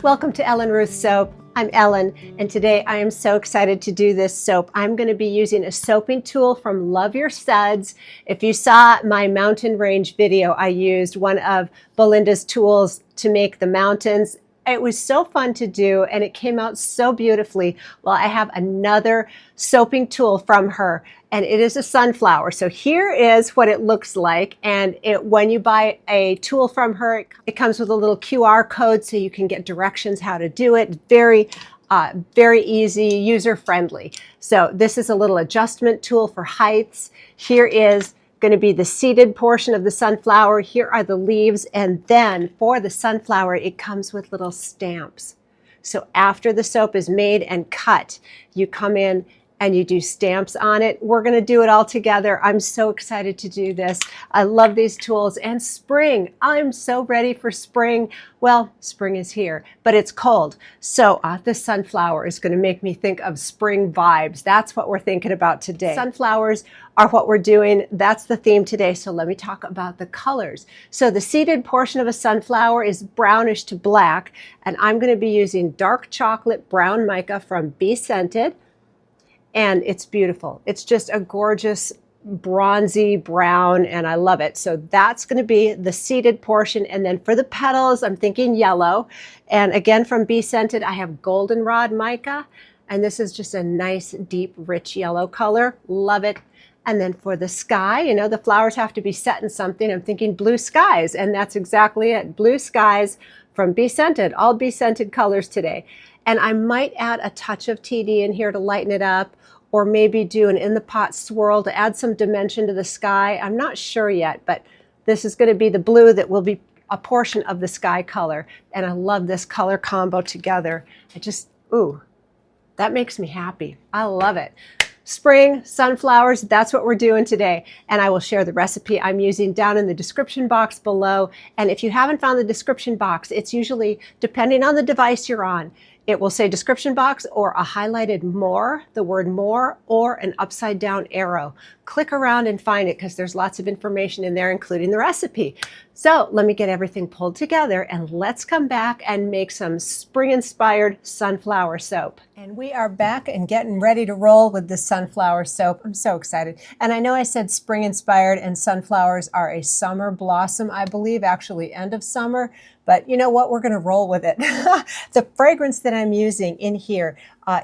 Welcome to Ellen Ruth Soap. I'm Ellen, and today I am so excited to do this soap. I'm going to be using a soaping tool from Love Your Suds. If you saw my mountain range video, I used one of Belinda's tools to make the mountains. It was so fun to do, and it came out so beautifully. Well, I have another soaping tool from her, and it is a sunflower. So here is what it looks like. And when you buy a tool from her, it comes with a little QR code so you can get directions how to do it. Very easy, user-friendly. So this is a little adjustment tool for heights. Here is going to be the seeded portion of the sunflower. Here are the leaves, and then for the sunflower it comes with little stamps. So after the soap is made and cut, you come in and you do stamps on it. We're going to do it all together. I'm so excited to do this. I love these tools. And spring, I'm so ready for spring. Well, spring is here, but it's cold. So this sunflower is going to make me think of spring vibes. That's what we're thinking about today. Sunflowers are what we're doing. That's the theme today. So let me talk about the colors. So the seeded portion of a sunflower is brownish to black, and I'm going to be using dark chocolate brown mica from Be Scented. And it's beautiful. It's just a gorgeous bronzy brown, and I love it. So that's going to be the seeded portion. And then for the petals, I'm thinking yellow. And again, from Be Scented, I have goldenrod mica. And this is just a nice, deep, rich yellow color. Love it. And then for the sky, you know, the flowers have to be set in something. I'm thinking blue skies, and that's exactly it. Blue skies from Be Scented, all Be Scented colors today. And I might add a touch of TD in here to lighten it up, or maybe do an in the pot swirl to add some dimension to the sky. I'm not sure yet, but this is going to be the blue that will be a portion of the sky color. And I love this color combo together. Ooh, that makes me happy. I love it. Spring, sunflowers, that's what we're doing today. And I will share the recipe I'm using down in the description box below. And if you haven't found the description box, it's usually, depending on the device you're on, it will say description box or a highlighted more, the word more, or an upside down arrow. Click around and find it because there's lots of information in there, including the recipe. So let me get everything pulled together and let's come back and make some spring-inspired sunflower soap. And we are back and getting ready to roll with the sunflower soap. I'm so excited. And I know I said spring-inspired, and sunflowers are a summer blossom, I believe, actually end of summer. But you know what? We're going to roll with it. The fragrance that I'm using in here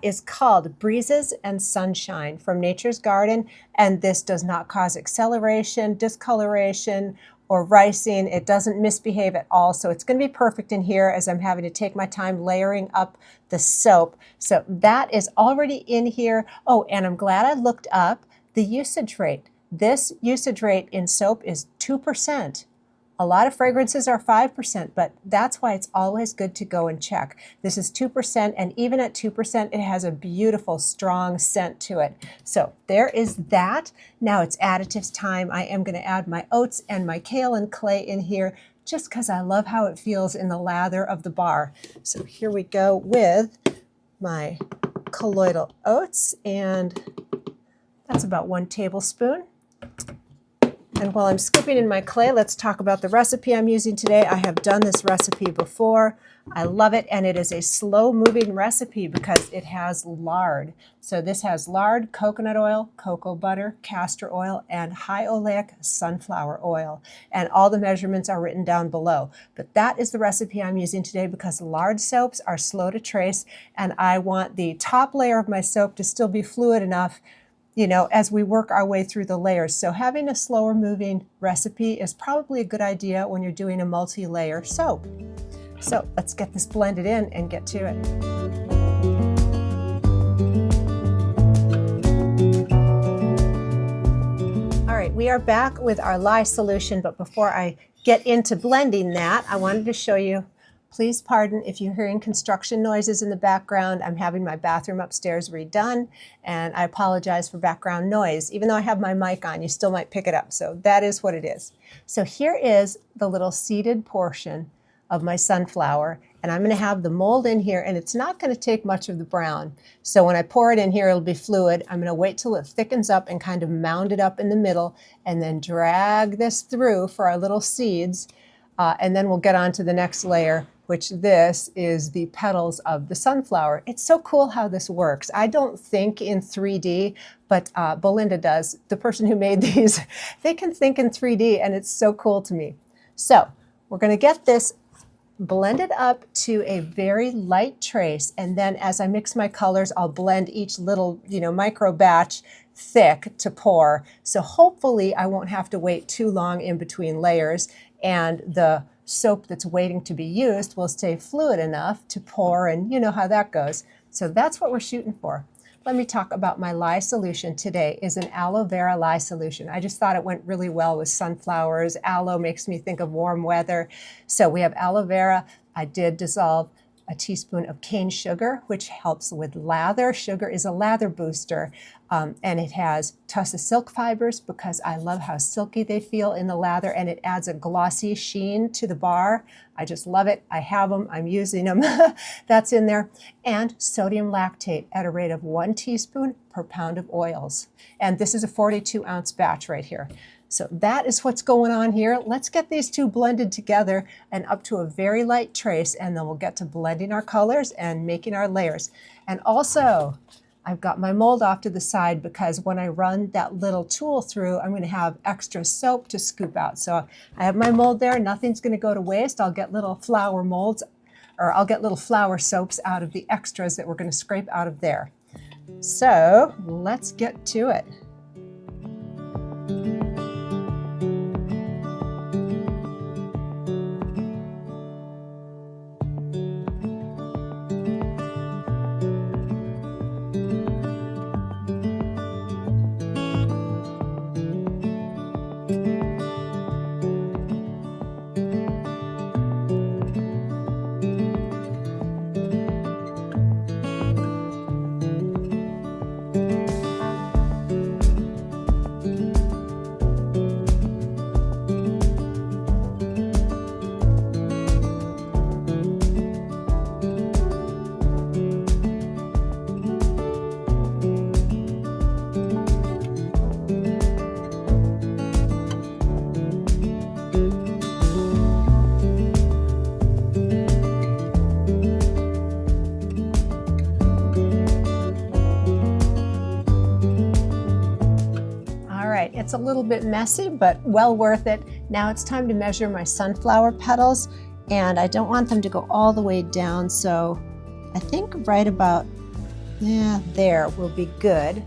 is called Breezes and Sunshine from Nature's Garden. And this does not cause acceleration, discoloration, or ricing. It doesn't misbehave at all. So it's going to be perfect in here as I'm having to take my time layering up the soap. So that is already in here. Oh, and I'm glad I looked up the usage rate. This usage rate in soap is 2%. A lot of fragrances are 5%, but that's why it's always good to go and check. This is 2%, and even at 2%, it has a beautiful, strong scent to it. So there is that. Now it's additives time. I am going to add my oats and my kale and clay in here just because I love how it feels in the lather of the bar. So here we go with my colloidal oats, and that's about 1 tablespoon. And while I'm scooping in my clay, let's talk about the recipe I'm using today. I have done this recipe before. I love it, and it is a slow-moving recipe because it has lard. So this has lard, coconut oil, cocoa butter, castor oil, and high oleic sunflower oil. And all the measurements are written down below. But that is the recipe I'm using today because lard soaps are slow to trace, and I want the top layer of my soap to still be fluid enough, you know, as we work our way through the layers. So having a slower moving recipe is probably a good idea when you're doing a multi-layer soap. So let's get this blended in and get to it. All right, we are back with our lye solution, but before I get into blending that, I wanted to show you. Please pardon if you're hearing construction noises in the background. I'm having my bathroom upstairs redone, and I apologize for background noise. Even though I have my mic on, you still might pick it up. So that is what it is. So here is the little seeded portion of my sunflower, and I'm going to have the mold in here, and it's not going to take much of the brown. So when I pour it in here, it'll be fluid. I'm going to wait till it thickens up and kind of mound it up in the middle, and then drag this through for our little seeds, and then we'll get on to the next layer, which this is the petals of the sunflower. It's so cool how this works. I don't think in 3D, but Belinda does. The person who made these, they can think in 3D, and it's so cool to me. So we're going to get this blended up to a very light trace, and then as I mix my colors, I'll blend each little, micro batch thick to pour. So hopefully I won't have to wait too long in between layers, and the soap that's waiting to be used will stay fluid enough to pour, and you know how that goes. So that's what we're shooting for. Let me talk about my lye solution today. Is an aloe vera lye solution. I just thought it went really well with sunflowers. Aloe makes me think of warm weather. So we have aloe vera. I did dissolve a teaspoon of cane sugar, which helps with lather. Sugar is a lather booster, and it has tussa silk fibers because I love how silky they feel in the lather, and it adds a glossy sheen to the bar. I just love it. I have them. I'm using them. That's in there. And sodium lactate at a rate of 1 teaspoon per pound of oils. And this is a 42-ounce batch right here. So that is what's going on here. Let's get these two blended together and up to a very light trace, and then we'll get to blending our colors and making our layers. And also, I've got my mold off to the side because when I run that little tool through, I'm going to have extra soap to scoop out. So I have my mold there. Nothing's going to go to waste. I'll get little flower molds, or I'll get little flower soaps out of the extras that we're going to scrape out of there. So let's get to it. It's a little bit messy, but well worth it. Now it's time to measure my sunflower petals, and I don't want them to go all the way down, so I think right about there will be good.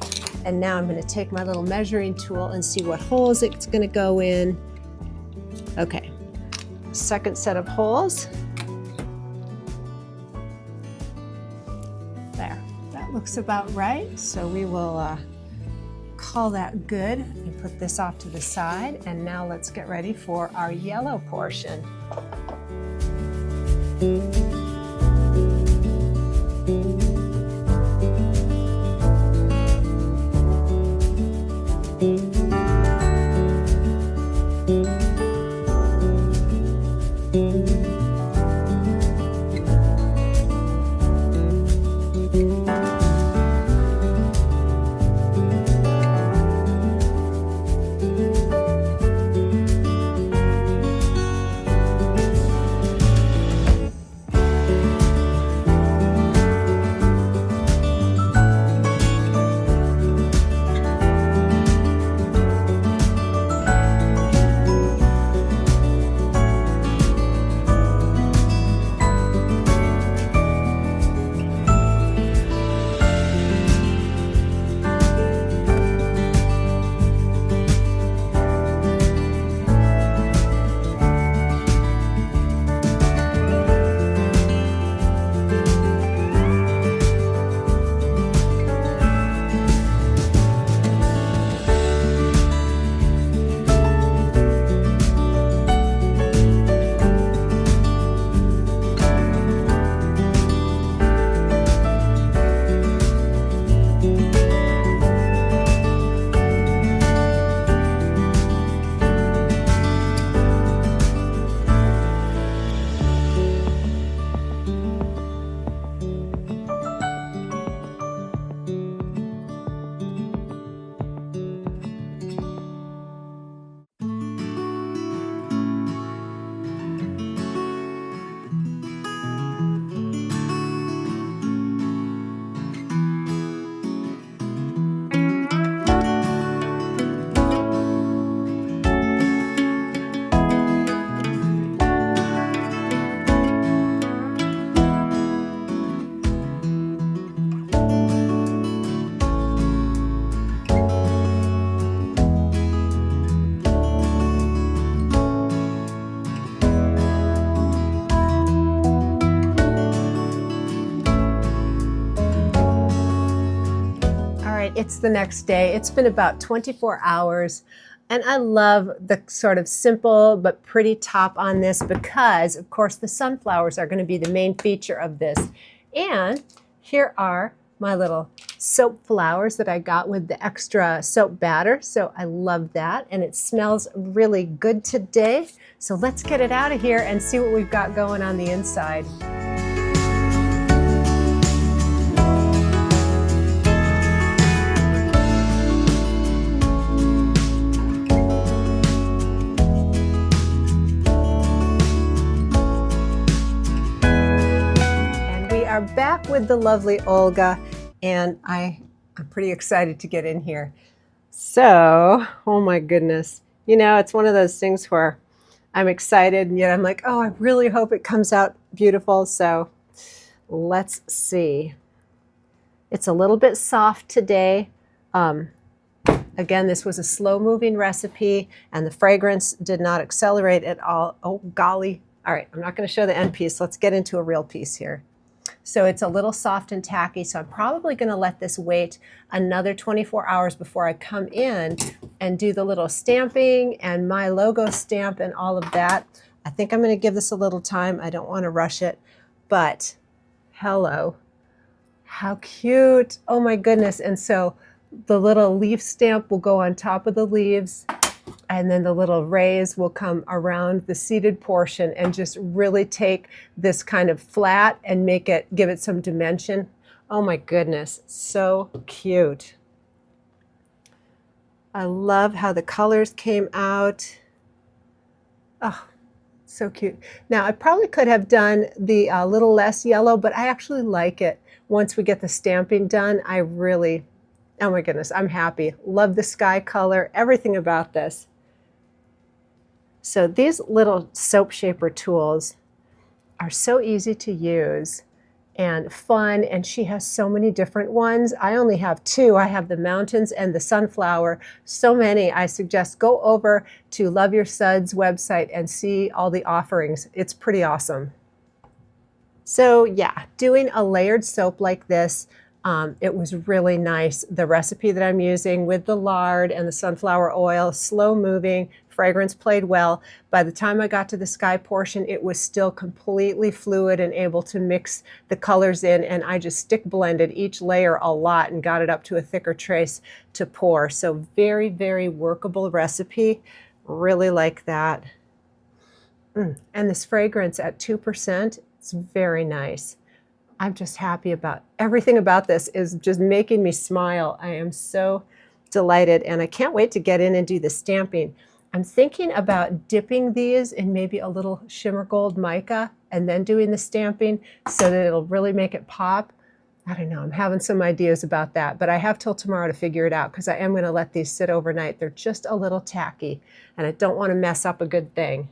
And now I'm going to take my little measuring tool and see what holes it's going to go in. Okay, second set of holes. There, that looks about right. So we will call that good and put this off to the side. And now let's get ready for our yellow portion. it's the next day. It's been about 24 hours. And I love the sort of simple but pretty top on this because, of course, the sunflowers are going to be the main feature of this. And here are my little soap flowers that I got with the extra soap batter. So I love that. And it smells really good today. So let's get it out of here and see what we've got going on the inside. Are back with the lovely Olga, and I'm pretty excited to get in here. So, oh my goodness, you know, it's one of those things where I'm excited and yet I'm like, oh, I really hope it comes out beautiful. So let's see. It's a little bit soft today. Again, this was a slow moving recipe and the fragrance did not accelerate at all. Oh golly. All right, I'm not going to show the end piece. Let's get into a real piece here. So it's a little soft and tacky, so I'm probably going to let this wait another 24 hours before I come in and do the little stamping and my logo stamp and all of that. I think I'm going to give this a little time. I don't want to rush it, but hello. How cute. Oh my goodness. And so the little leaf stamp will go on top of the leaves. And then the little rays will come around the seeded portion and just really take this kind of flat and give it some dimension. Oh my goodness, so cute. I love how the colors came out. Oh, so cute. Now I probably could have done the little less yellow, but I actually like it. Once we get the stamping done, I really, oh my goodness, I'm happy. Love the sky color, everything about this. So these little soap shaper tools are so easy to use and fun, and she has so many different ones. I only have two. I have the mountains and the sunflower. So many. I suggest go over to Love Your Suds website and see all the offerings. It's pretty awesome. So yeah, doing a layered soap like this, it was really nice. The recipe that I'm using with the lard and the sunflower oil, slow moving, fragrance played well. By the time I got to the sky portion, it was still completely fluid and able to mix the colors in, and I just stick blended each layer a lot and got it up to a thicker trace to pour. So very, very workable recipe. Really like that. And this fragrance at 2%, it's very nice. I'm just happy about everything about this is just making me smile. I am so delighted, and I can't wait to get in and do the stamping. I'm thinking about dipping these in maybe a little shimmer gold mica and then doing the stamping so that it'll really make it pop. I don't know, I'm having some ideas about that, but I have till tomorrow to figure it out because I am going to let these sit overnight. They're just a little tacky and I don't want to mess up a good thing.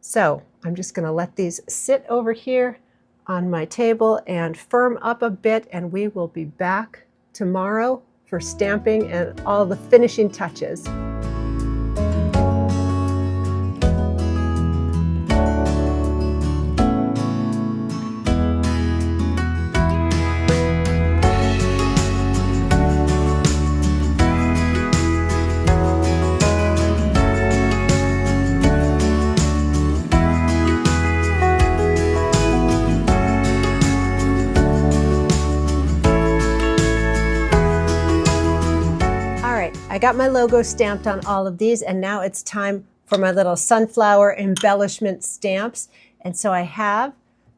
So I'm just going to let these sit over here on my table and firm up a bit, and we will be back tomorrow for stamping and all the finishing touches. I got my logo stamped on all of these, and now it's time for my little sunflower embellishment stamps. And so I have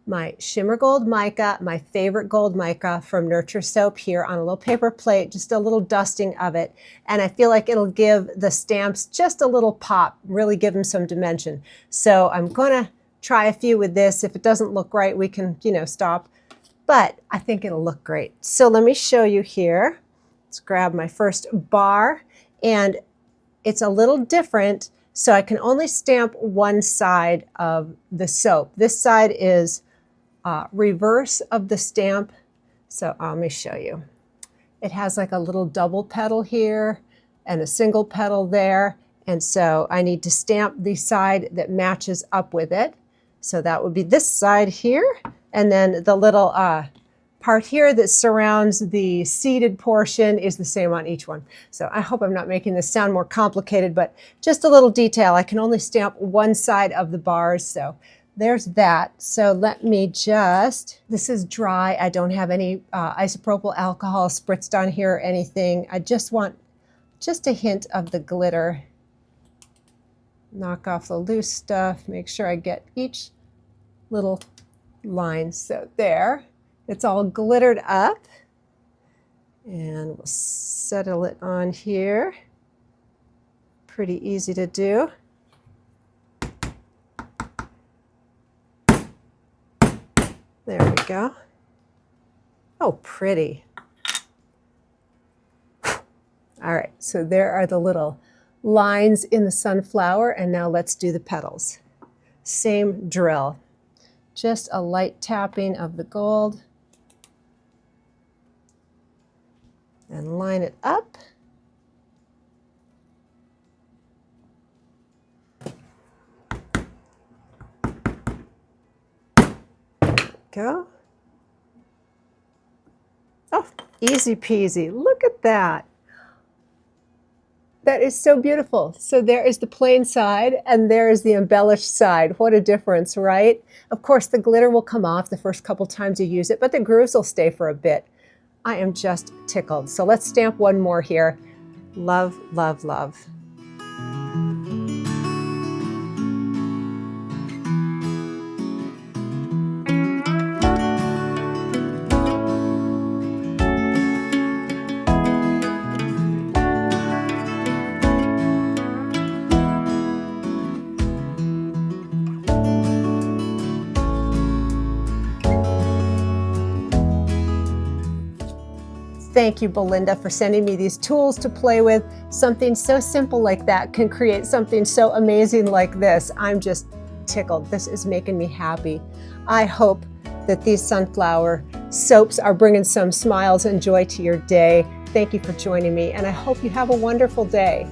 my shimmer gold mica, my favorite gold mica from Nurture Soap, here on a little paper plate, just a little dusting of it. And I feel like it'll give the stamps just a little pop, really give them some dimension. So I'm going to try a few with this. If it doesn't look right, we can, stop. But I think it'll look great. So let me show you here. Let's grab my first bar, and it's a little different, so I can only stamp one side of the soap. This side is reverse of the stamp, so let me show you. It has like a little double petal here and a single petal there, and so I need to stamp the side that matches up with it. So that would be this side here, and then the little part here that surrounds the seeded portion is the same on each one. So I hope I'm not making this sound more complicated, but just a little detail. I can only stamp one side of the bars, so there's that. So let me just, this is dry. I don't have any isopropyl alcohol spritzed on here or anything. I just want just a hint of the glitter. Knock off the loose stuff, make sure I get each little line. So there, it's all glittered up. And we'll settle it on here. Pretty easy to do. There we go. Oh, pretty. All right, so there are the little lines in the sunflower, and now let's do the petals. Same drill. Just a light tapping of the gold. And line it up. Go. Oh, easy peasy. Look at that. That is so beautiful. So there is the plain side and there is the embellished side. What a difference, right? Of course, the glitter will come off the first couple times you use it, but the grooves will stay for a bit. I am just tickled. So let's stamp one more here. Love, love, love. Thank you, Belinda, for sending me these tools to play with. Something so simple like that can create something so amazing like this. I'm just tickled. This is making me happy. I hope that these sunflower soaps are bringing some smiles and joy to your day. Thank you for joining me, and I hope you have a wonderful day.